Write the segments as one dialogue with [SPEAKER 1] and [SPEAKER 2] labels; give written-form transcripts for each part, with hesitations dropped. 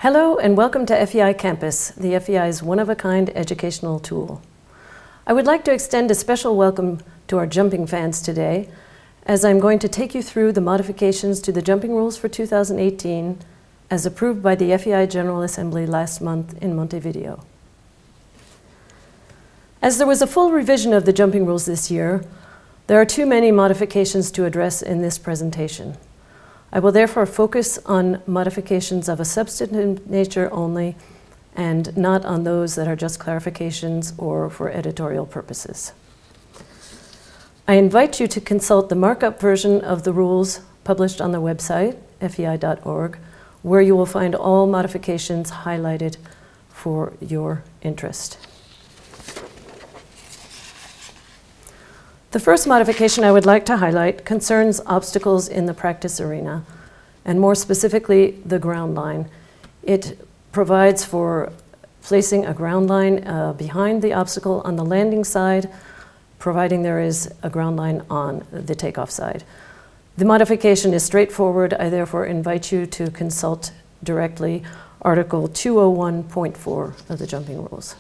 [SPEAKER 1] Hello and welcome to FEI Campus, the FEI's one-of-a-kind educational tool. I would like to extend a special welcome to our jumping fans today, as I'm going to take you through the modifications to the jumping rules for 2018 as approved by the FEI General Assembly last month in Montevideo. As there was a full revision of the jumping rules this year, there are too many modifications to address in this presentation. I will therefore focus on modifications of a substantive nature only and not on those that are just clarifications or for editorial purposes. I invite you to consult the markup version of the rules published on the website, fei.org, where you will find all modifications highlighted for your interest. The first modification I would like to highlight concerns obstacles in the practice arena, and more specifically, the ground line. It provides for placing a ground line behind the obstacle on the landing side, providing there is a ground line on the takeoff side. The modification is straightforward. I therefore invite you to consult directly Article 201.4 of the jumping rules.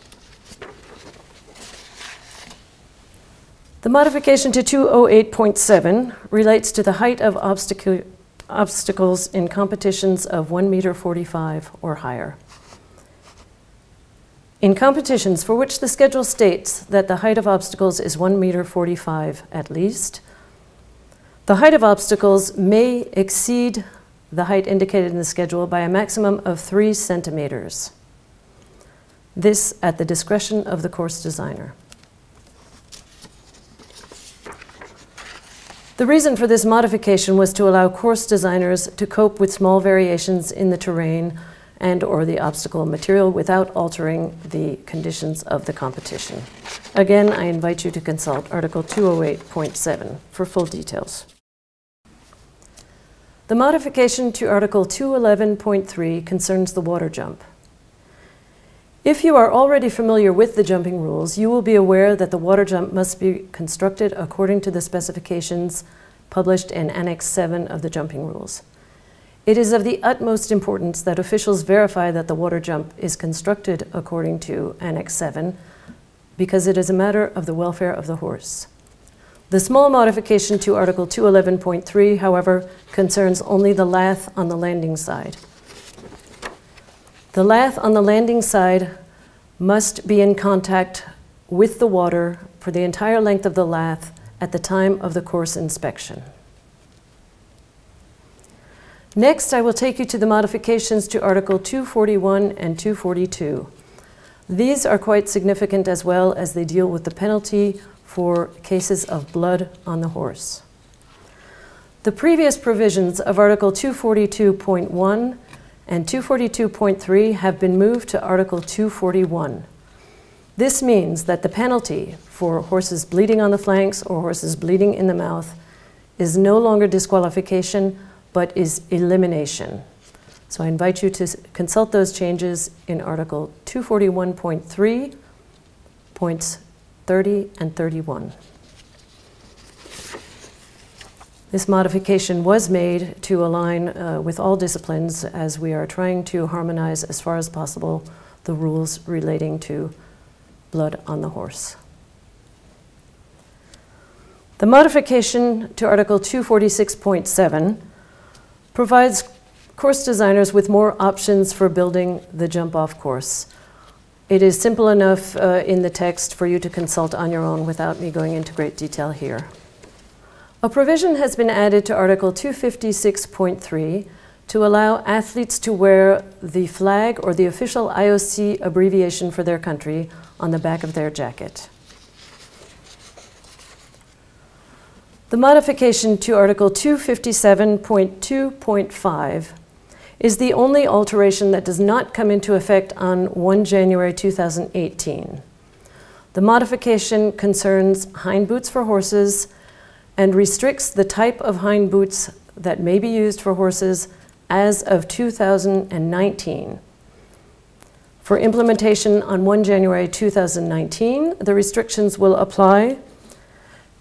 [SPEAKER 1] The modification to 208.7 relates to the height of obstacles in competitions of 1.45 meters or higher. In competitions for which the schedule states that the height of obstacles is 1.45 meters at least, the height of obstacles may exceed the height indicated in the schedule by a maximum of 3 centimeters. This at the discretion of the course designer. The reason for this modification was to allow course designers to cope with small variations in the terrain and/or the obstacle material without altering the conditions of the competition. Again, I invite you to consult Article 208.7 for full details. The modification to Article 211.3 concerns the water jump. If you are already familiar with the jumping rules, you will be aware that the water jump must be constructed according to the specifications published in Annex 7 of the jumping rules. It is of the utmost importance that officials verify that the water jump is constructed according to Annex 7 because it is a matter of the welfare of the horse. The small modification to Article 211.3, however, concerns only the lath on the landing side. The lath on the landing side must be in contact with the water for the entire length of the lath at the time of the course inspection. Next, I will take you to the modifications to Article 241 and 242. These are quite significant as well as they deal with the penalty for cases of blood on the horse. The previous provisions of Article 242.1 and 242.3 have been moved to Article 241. This means that the penalty for horses bleeding on the flanks or horses bleeding in the mouth is no longer disqualification, but is elimination. So I invite you to consult those changes in Article 241.3, points 30 and 31. This modification was made to align with all disciplines as we are trying to harmonize as far as possible the rules relating to blood on the horse. The modification to Article 246.7 provides course designers with more options for building the jump-off course. It is simple enough in the text for you to consult on your own without me going into great detail here. A provision has been added to Article 256.3 to allow athletes to wear the flag or the official IOC abbreviation for their country on the back of their jacket. The modification to Article 257.2.5 is the only alteration that does not come into effect on 1 January 2018. The modification concerns hind boots for horses and restricts the type of hind boots that may be used for horses as of 2019. For implementation on 1 January 2019, the restrictions will apply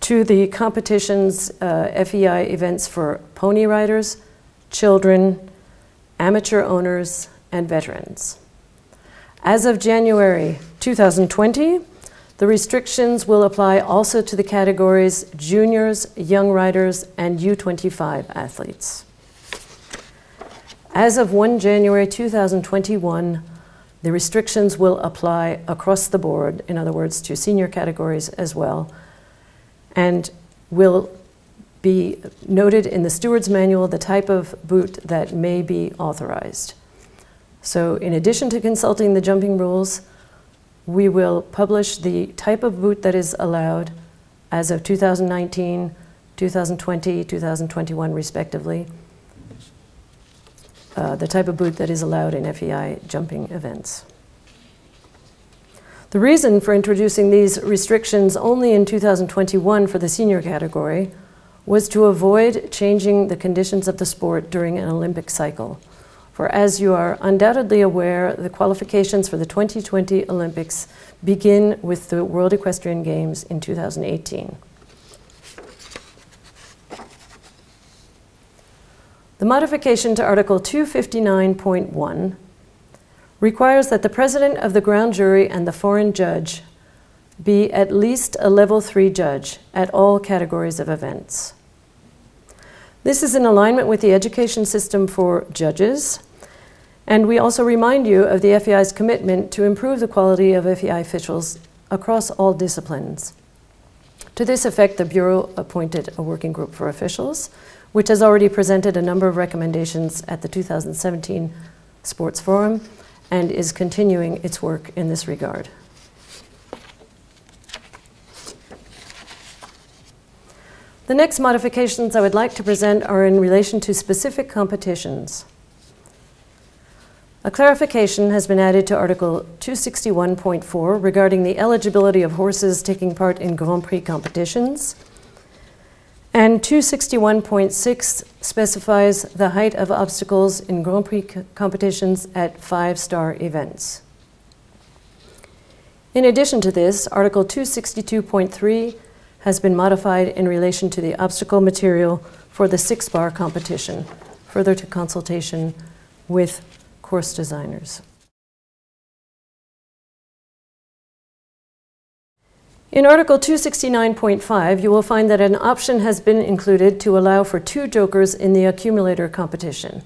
[SPEAKER 1] to the competition's FEI events for pony riders, children, amateur owners, and veterans. As of January 2020, the restrictions will apply also to the categories juniors, young riders, and U25 athletes. As of 1 January 2021, the restrictions will apply across the board, in other words, to senior categories as well, and will be noted in the steward's manual the type of boot that may be authorized. So in addition to consulting the jumping rules, we will publish the type of boot that is allowed as of 2019, 2020, 2021 respectively, the type of boot that is allowed in FEI jumping events. The reason for introducing these restrictions only in 2021 for the senior category was to avoid changing the conditions of the sport during an Olympic cycle. For as you are undoubtedly aware, the qualifications for the 2020 Olympics begin with the World Equestrian Games in 2018. The modification to Article 259.1 requires that the president of the ground jury and the foreign judge be at least a level 3 judge at all categories of events. This is in alignment with the education system for judges, and we also remind you of the FEI's commitment to improve the quality of FEI officials across all disciplines. To this effect, the Bureau appointed a working group for officials, which has already presented a number of recommendations at the 2017 Sports Forum and is continuing its work in this regard. The next modifications I would like to present are in relation to specific competitions. A clarification has been added to Article 261.4 regarding the eligibility of horses taking part in Grand Prix competitions. And 261.6 specifies the height of obstacles in Grand Prix competitions at 5-star events. In addition to this, Article 262.3 has been modified in relation to the obstacle material for the 6-bar competition, further to consultation with course designers. In Article 269.5, you will find that an option has been included to allow for 2 jokers in the accumulator competition.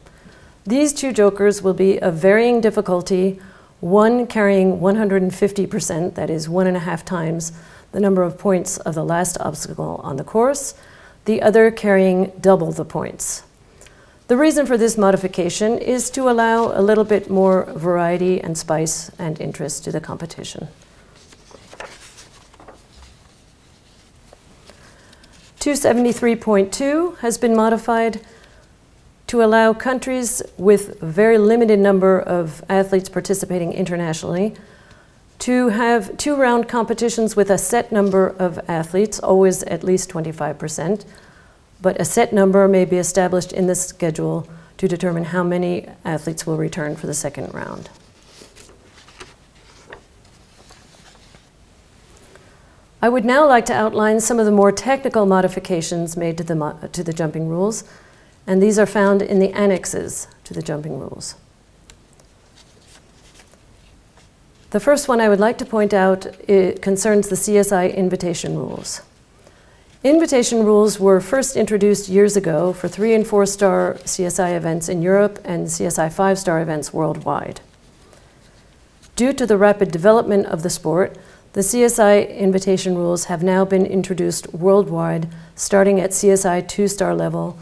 [SPEAKER 1] These 2 jokers will be of varying difficulty, one carrying 150%, that is 1.5 times the number of points of the last obstacle on the course, the other carrying double the points. The reason for this modification is to allow a little bit more variety and spice and interest to the competition. 273.2 has been modified to allow countries with a very limited number of athletes participating internationally to have 2-round competitions with a set number of athletes, always at least 25%, but a set number may be established in the schedule to determine how many athletes will return for the second round. I would now like to outline some of the more technical modifications made to the jumping rules, and these are found in the annexes to the jumping rules. The first one I would like to point out concerns the CSI invitation rules. Invitation rules were first introduced years ago for 3- and 4-star CSI events in Europe and CSI 5-star events worldwide. Due to the rapid development of the sport, the CSI invitation rules have now been introduced worldwide, starting at CSI 2-star level,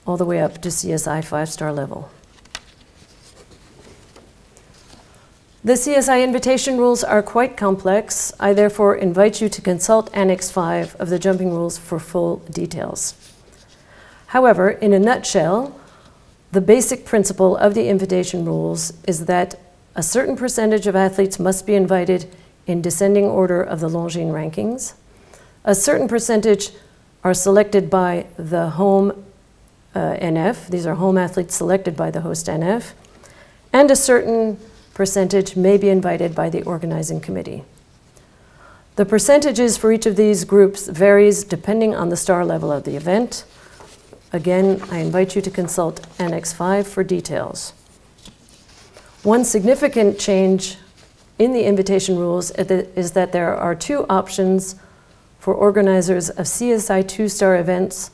[SPEAKER 1] all the way up to CSI 5-star level. The CSI invitation rules are quite complex. I therefore invite you to consult Annex 5 of the jumping rules for full details. However, in a nutshell, the basic principle of the invitation rules is that a certain percentage of athletes must be invited in descending order of the Longines rankings. A certain percentage are selected by the home NF. These are home athletes selected by the host NF. And a certain percentage may be invited by the organizing committee. The percentages for each of these groups varies depending on the star level of the event. Again, I invite you to consult Annex 5 for details. One significant change in the invitation rules is that there are two options for organizers of CSI 2-star events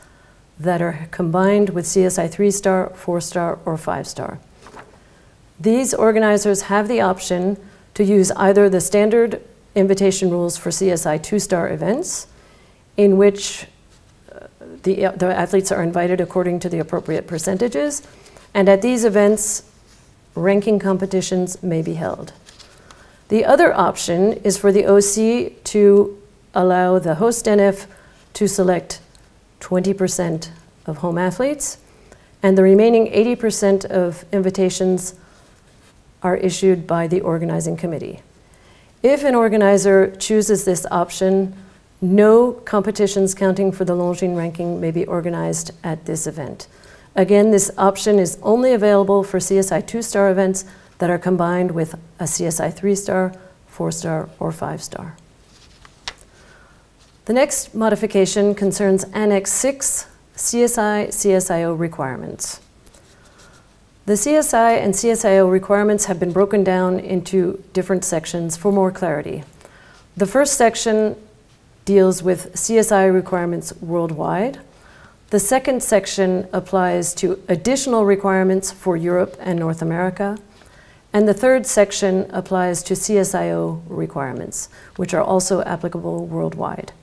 [SPEAKER 1] that are combined with CSI 3-star, 4-star, or 5-star. These organizers have the option to use either the standard invitation rules for CSI 2-star events, in which the athletes are invited according to the appropriate percentages, and at these events, ranking competitions may be held. The other option is for the OC to allow the host NF to select 20% of home athletes, and the remaining 80% of invitations are issued by the organizing committee. If an organizer chooses this option, no competitions counting for the Longines ranking may be organized at this event. Again, this option is only available for CSI 2-star events that are combined with a CSI 3-star, 4-star, or 5-star. The next modification concerns Annex 6, CSI-CSIO requirements. The CSI and CSIO requirements have been broken down into different sections for more clarity. The first section deals with CSI requirements worldwide. The second section applies to additional requirements for Europe and North America. And the third section applies to CSIO requirements, which are also applicable worldwide.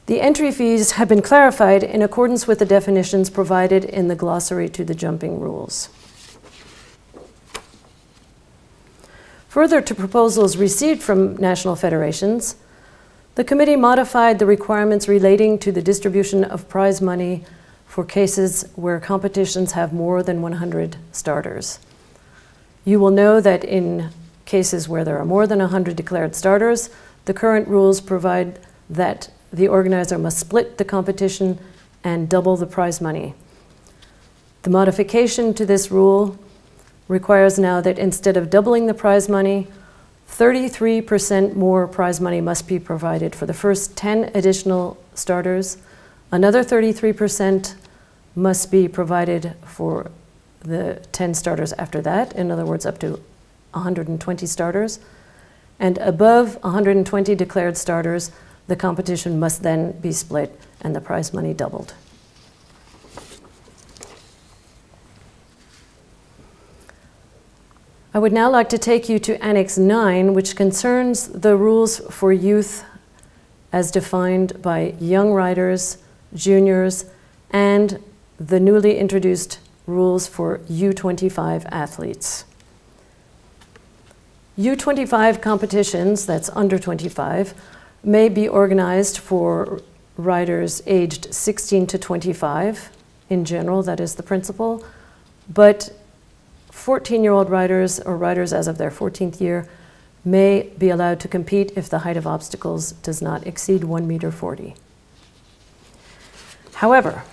[SPEAKER 1] The entry fees have been clarified in accordance with the definitions provided in the glossary to the jumping rules. Further to proposals received from national federations, the committee modified the requirements relating to the distribution of prize money for cases where competitions have more than 100 starters. You will know that in cases where there are more than 100 declared starters, the current rules provide that the organizer must split the competition and double the prize money. The modification to this rule requires now that instead of doubling the prize money, 33% more prize money must be provided for the first 10 additional starters. Another 33% must be provided for the 10 starters after that, in other words, up to 120 starters. And above 120 declared starters, the competition must then be split and the prize money doubled. I would now like to take you to Annex 9, which concerns the rules for youth as defined by young riders, juniors, and the newly introduced rules for U25 athletes. U25 competitions, that's under 25, may be organized for riders aged 16 to 25. In general, that is the principle. But 14-year-old riders or riders as of their 14th year may be allowed to compete if the height of obstacles does not exceed 1.40 meters. However,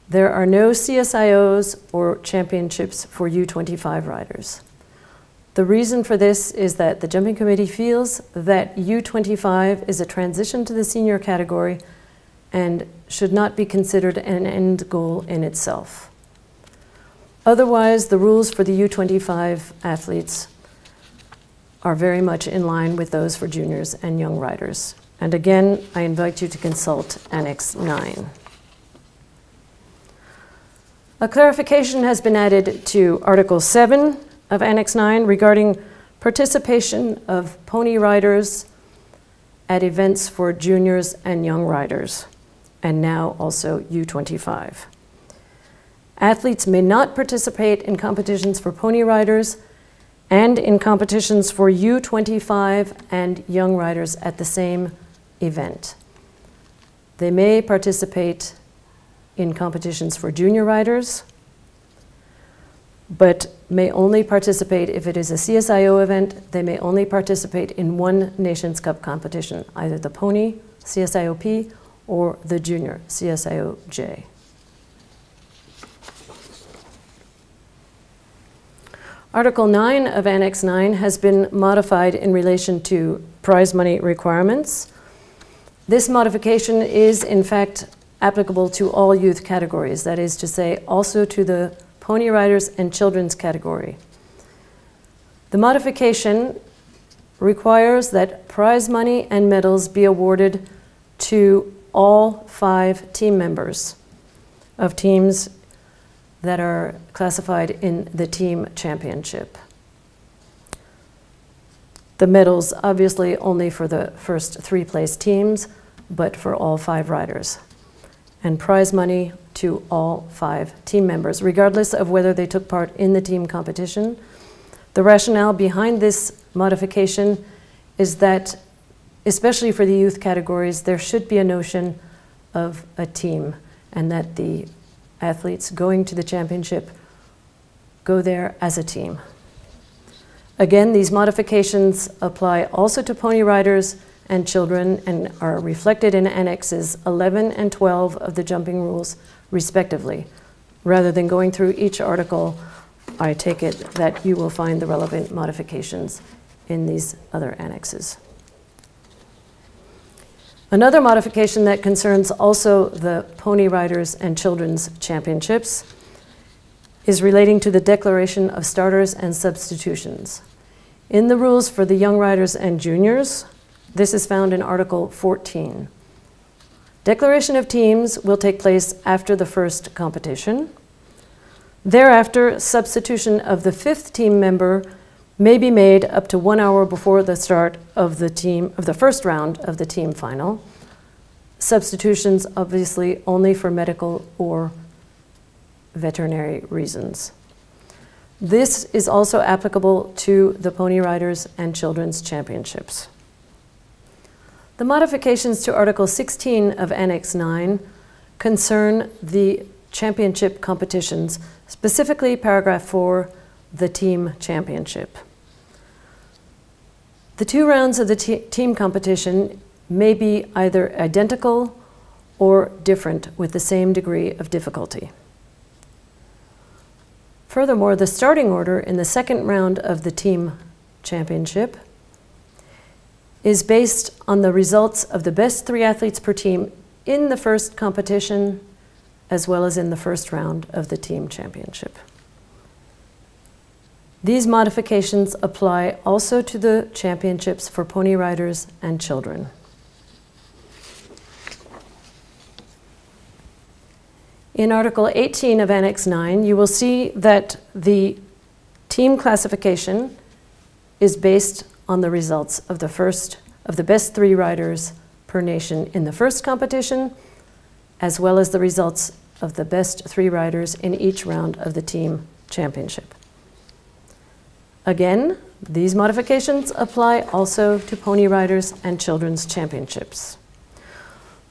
[SPEAKER 1] there are no CSIOs or championships for U25 riders. The reason for this is that the jumping committee feels that U25 is a transition to the senior category and should not be considered an end goal in itself. Otherwise, the rules for the U25 athletes are very much in line with those for juniors and young riders. And again, I invite you to consult Annex 9. A clarification has been added to Article 7 of Annex 9 regarding participation of pony riders at events for juniors and young riders, and now also U25. Athletes may not participate in competitions for pony riders and in competitions for U25 and young riders at the same event. They may participate in competitions for junior riders, but may only participate if it is a CSIO event. They may only participate in one Nations Cup competition, either the pony CSIOP or the junior CSIOJ. Article 9 of Annex 9 has been modified in relation to prize money requirements. This modification is, in fact, applicable to all youth categories, that is to say, also to the Pony Riders and Children's category. The modification requires that prize money and medals be awarded to all 5 team members of teams that are classified in the team championship. The medals obviously only for the first 3 placed teams, but for all 5 riders. And prize money to all 5 team members, regardless of whether they took part in the team competition. The rationale behind this modification is that, especially for the youth categories, there should be a notion of a team, and that the athletes going to the championship go there as a team. Again, these modifications apply also to pony riders and children and are reflected in Annexes 11 and 12 of the jumping rules, respectively. Rather than going through each article, I take it that you will find the relevant modifications in these other annexes. Another modification that concerns also the Pony Riders and Children's Championships is relating to the declaration of starters and substitutions. In the rules for the young riders and juniors, this is found in Article 14. Declaration of teams will take place after the first competition. Thereafter, substitution of the 5th team member may be made up to 1 hour before the start of the first round of the team final. Substitutions obviously only for medical or veterinary reasons. This is also applicable to the Pony Riders and Children's Championships. The modifications to Article 16 of Annex 9 concern the championship competitions, specifically paragraph 4, the team championship. The 2 rounds of the team competition may be either identical or different with the same degree of difficulty. Furthermore, the starting order in the 2nd round of the team championship is based on the results of the best 3 athletes per team in the first competition as well as in the first round of the team championship. These modifications apply also to the championships for pony riders and children. In Article 18 of Annex 9, you will see that the team classification is based on the results of the best 3 riders per nation in the first competition, as well as the results of the best 3 riders in each round of the team championship. Again, these modifications apply also to pony riders and children's championships.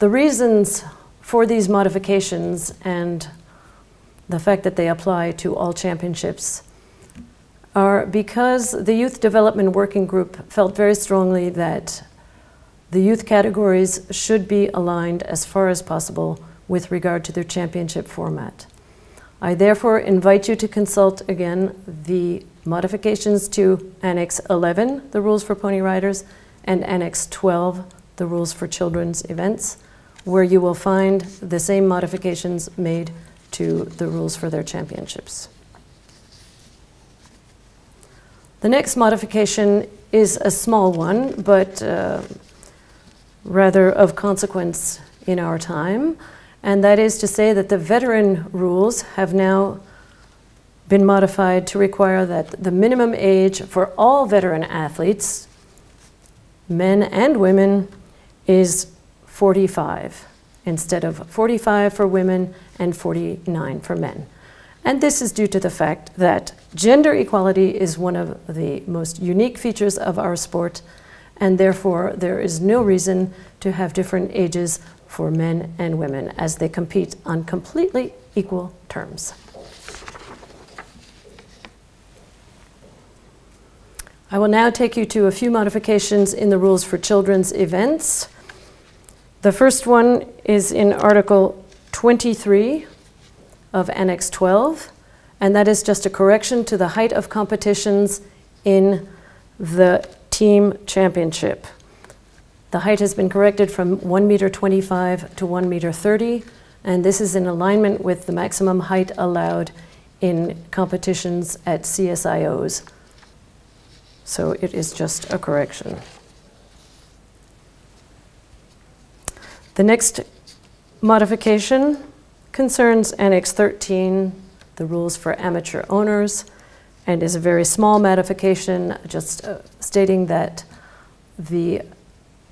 [SPEAKER 1] The reasons for these modifications and the fact that they apply to all championships are because the Youth Development Working Group felt very strongly that the youth categories should be aligned as far as possible with regard to their championship format. I therefore invite you to consult again the modifications to Annex 11, the rules for pony riders, and Annex 12, the rules for children's events, where you will find the same modifications made to the rules for their championships. The next modification is a small one, but rather of consequence in our time, and that is to say that the veteran rules have now been modified to require that the minimum age for all veteran athletes, men and women, is 45, instead of 45 for women and 49 for men. And this is due to the fact that gender equality is one of the most unique features of our sport, and therefore there is no reason to have different ages for men and women as they compete on completely equal terms. I will now take you to a few modifications in the rules for children's events. The first one is in Article 23 of Annex 12, and that is just a correction to the height of competitions in the team championship. The height has been corrected from 1.25 meters to 1.30 meters, and this is in alignment with the maximum height allowed in competitions at CSIOs. So it is just a correction. The next modification concerns Annex 13, the rules for amateur owners, and is a very small modification, just stating that the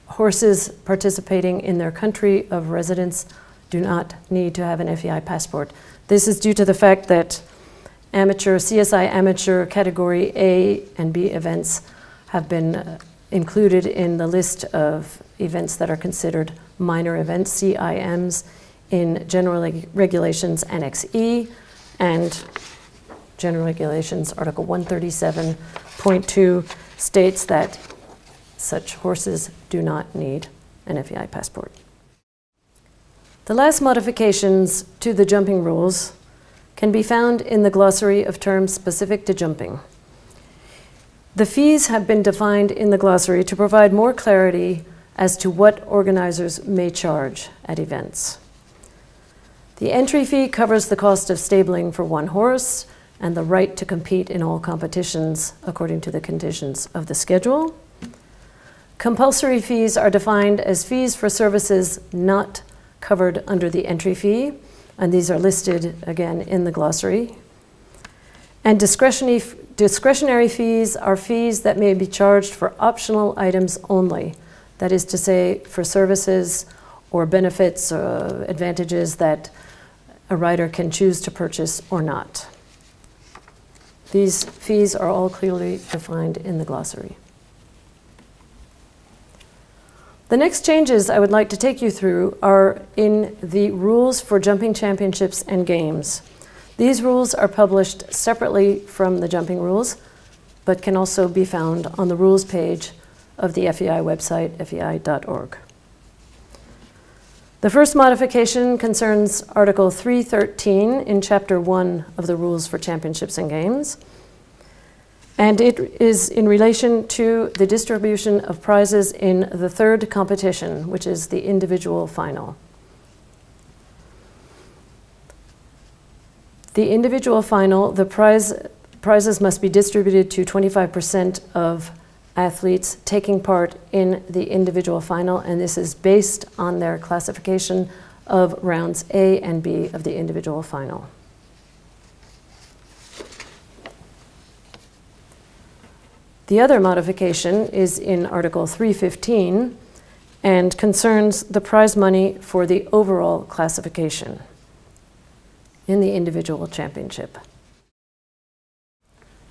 [SPEAKER 1] horses participating in their country of residence do not need to have an FEI passport. This is due to the fact that CSI amateur category A and B events have been included in the list of events that are considered minor events, CIMs, in General Regulations Annex E and General Regulations Article 137.2 states that such horses do not need an FEI passport. The last modifications to the jumping rules can be found in the glossary of terms specific to jumping. The fees have been defined in the glossary to provide more clarity as to what organizers may charge at events. The entry fee covers the cost of stabling for one horse and the right to compete in all competitions according to the conditions of the schedule. Compulsory fees are defined as fees for services not covered under the entry fee, and these are listed again in the glossary. And discretionary fees are fees that may be charged for optional items only, that is to say, for services or benefits or advantages that a rider can choose to purchase or not. These fees are all clearly defined in the glossary. The next changes I would like to take you through are in the rules for jumping championships and games. These rules are published separately from the jumping rules, but can also be found on the rules page of the FEI website, fei.org. The first modification concerns Article 313 in Chapter 1 of the Rules for Championships and Games, and it is in relation to the distribution of prizes in the third competition, which is the individual final. The individual final, the prizes must be distributed to 25% of athletes taking part in the individual final, and this is based on their classification of rounds A and B of the individual final. The other modification is in Article 315 and concerns the prize money for the overall classification in the individual championship.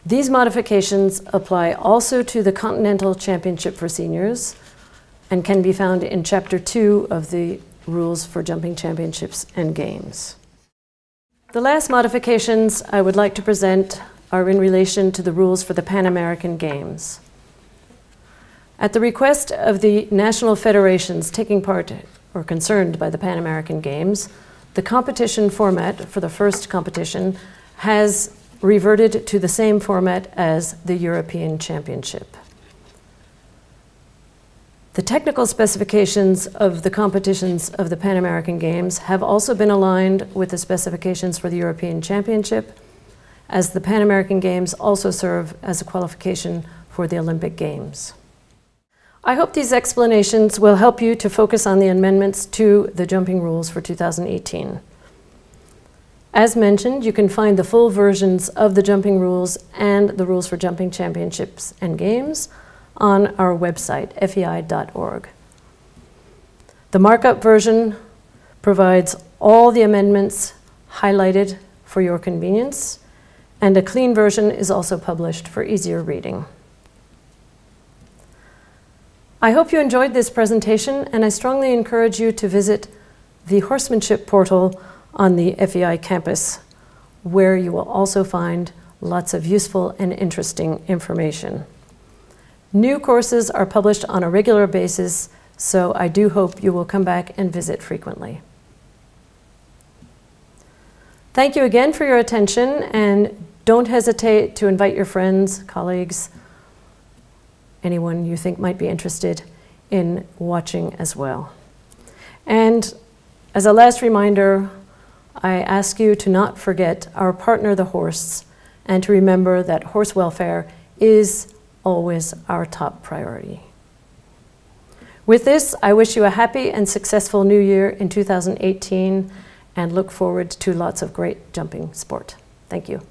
[SPEAKER 1] These modifications apply also to the Continental Championship for seniors and can be found in Chapter 2 of the Rules for Jumping Championships and Games. The last modifications I would like to present are in relation to the rules for the Pan American Games. At the request of the national federations taking part or concerned by the Pan American Games, the competition format for the first competition has reverted to the same format as the European Championship. The technical specifications of the competitions of the Pan American Games have also been aligned with the specifications for the European Championship, as the Pan American Games also serve as a qualification for the Olympic Games. I hope these explanations will help you to focus on the amendments to the jumping rules for 2018. As mentioned, you can find the full versions of the jumping rules and the rules for jumping championships and games on our website, fei.org. The markup version provides all the amendments highlighted for your convenience, and a clean version is also published for easier reading. I hope you enjoyed this presentation, and I strongly encourage you to visit the horsemanship portal on the FEI campus, where you will also find lots of useful and interesting information. New courses are published on a regular basis, so I do hope you will come back and visit frequently. Thank you again for your attention, and don't hesitate to invite your friends, colleagues, anyone you think might be interested in watching as well. And as a last reminder, I ask you to not forget our partner, the horse, and to remember that horse welfare is always our top priority. With this, I wish you a happy and successful new year in 2018 and look forward to lots of great jumping sport. Thank you.